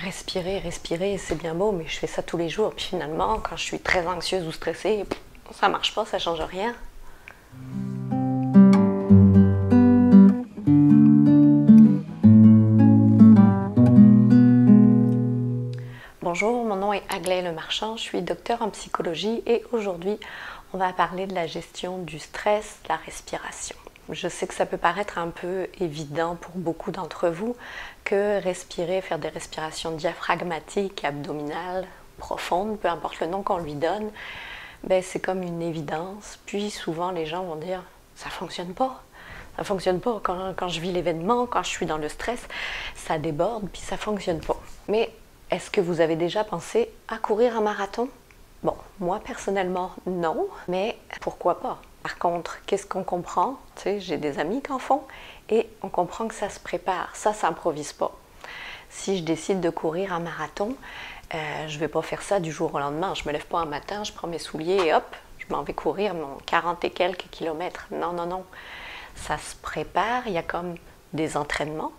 Respirer, respirer, c'est bien beau, mais je fais ça tous les jours. Puis finalement, quand je suis très anxieuse ou stressée, ça marche pas, ça change rien. Bonjour, mon nom est Aglaé Lemarchand, je suis docteur en psychologie et aujourd'hui, on va parler de la gestion du stress, de la respiration. Je sais que ça peut paraître un peu évident pour beaucoup d'entre vous que respirer, faire des respirations diaphragmatiques, abdominales, profondes, peu importe le nom qu'on lui donne, c'est comme une évidence. Puis souvent les gens vont dire « ça ne fonctionne pas ». Ça ne fonctionne pas quand je vis l'événement, quand je suis dans le stress, ça déborde, puis ça ne fonctionne pas. Mais est-ce que vous avez déjà pensé à courir un marathon? Bon, moi personnellement, non, mais pourquoi pas? Par contre, qu'est-ce qu'on comprend? Tu sais, j'ai des amis qui en font et on comprend que ça se prépare, ça s'improvise pas. Si je décide de courir un marathon, je ne vais pas faire ça du jour au lendemain. Je ne me lève pas un matin, je prends mes souliers et hop, je m'en vais courir mon 40 et quelques kilomètres. Non, non, non. Ça se prépare, il y a comme des entraînements.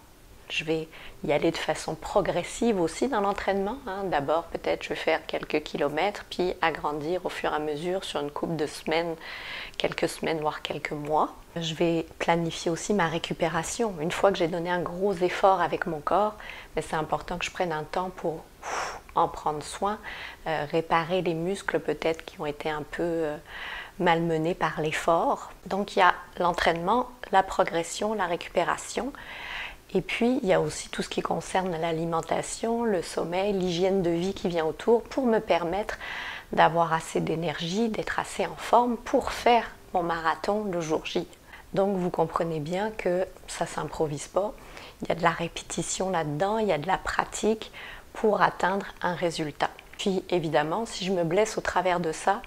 Je vais y aller de façon progressive aussi dans l'entraînement. D'abord, peut-être, je vais faire quelques kilomètres, puis agrandir au fur et à mesure sur une couple de semaines, quelques semaines, voire quelques mois. Je vais planifier aussi ma récupération. Une fois que j'ai donné un gros effort avec mon corps, c'est important que je prenne un temps pour en prendre soin, réparer les muscles peut-être qui ont été un peu malmenés par l'effort. Donc il y a l'entraînement, la progression, la récupération. Et puis, il y a aussi tout ce qui concerne l'alimentation, le sommeil, l'hygiène de vie qui vient autour pour me permettre d'avoir assez d'énergie, d'être assez en forme pour faire mon marathon le jour J. Donc, vous comprenez bien que ça ne s'improvise pas. Il y a de la répétition là-dedans, il y a de la pratique pour atteindre un résultat. Puis, évidemment, si je me blesse au travers de ça,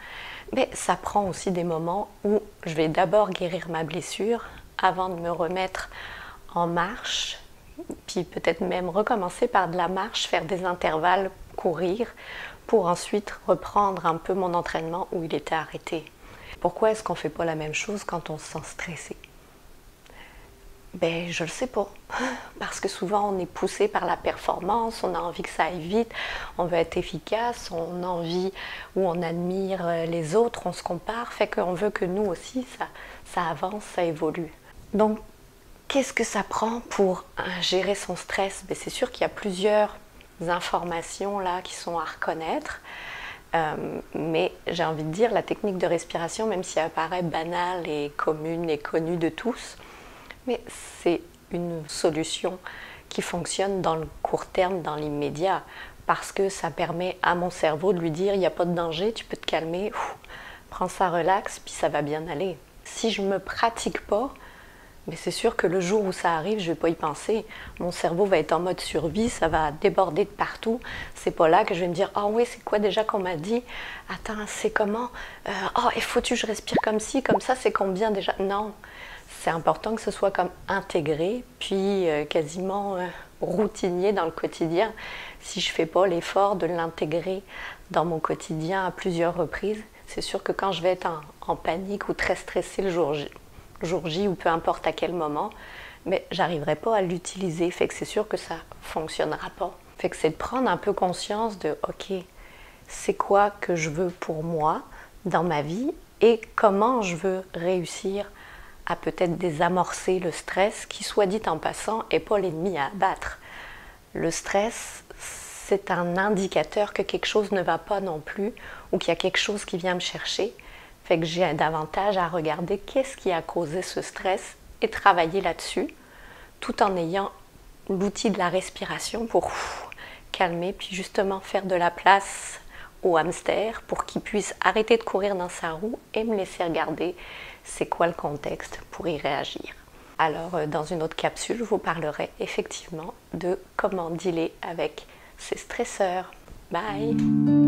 ça prend aussi des moments où je vais d'abord guérir ma blessure avant de me remettre en marche, puis peut-être même recommencer par de la marche, faire des intervalles, courir, pour ensuite reprendre un peu mon entraînement où il était arrêté. Pourquoi est-ce qu'on ne fait pas la même chose quand on se sent stressé? Je ne le sais pas, parce que souvent on est poussé par la performance, on a envie que ça aille vite, on veut être efficace, on a envie ou on admire les autres, on se compare, fait qu'on veut que nous aussi ça avance, ça évolue. Donc, qu'est-ce que ça prend pour gérer son stress? C'est sûr qu'il y a plusieurs informations là qui sont à reconnaître, mais j'ai envie de dire la technique de respiration, même si elle paraît banale et commune et connue de tous, mais c'est une solution qui fonctionne dans le court terme, dans l'immédiat, parce que ça permet à mon cerveau de lui dire il n'y a pas de danger, tu peux te calmer, prends ça relax, puis ça va bien aller. Si je ne me pratique pas, c'est sûr que le jour où ça arrive, je ne vais pas y penser. Mon cerveau va être en mode survie, ça va déborder de partout. C'est pas là que je vais me dire « Ah oui, c'est quoi déjà qu'on m'a dit? Attends, c'est comment? Il faut-tu que je respire comme ci, comme ça, c'est combien déjà ?» Non, c'est important que ce soit comme intégré, puis quasiment routinier dans le quotidien. Si je ne fais pas l'effort de l'intégrer dans mon quotidien à plusieurs reprises, c'est sûr que quand je vais être en panique ou très stressée le jour J ou peu importe à quel moment, j'arriverai pas à l'utiliser, fait que c'est sûr que ça fonctionnera pas. Fait que c'est de prendre un peu conscience de ok, c'est quoi que je veux pour moi dans ma vie et comment je veux réussir à peut-être désamorcer le stress qui, soit dit en passant, n'est pas l'ennemi à abattre. Le stress, c'est un indicateur que quelque chose ne va pas non plus ou qu'il y a quelque chose qui vient me chercher. Fait que j'ai davantage à regarder qu'est-ce qui a causé ce stress et travailler là-dessus, tout en ayant l'outil de la respiration pour calmer, puis justement faire de la place au hamster pour qu'il puisse arrêter de courir dans sa roue et me laisser regarder c'est quoi le contexte pour y réagir. Alors, dans une autre capsule, je vous parlerai effectivement de comment dealer avec ces stresseurs. Bye!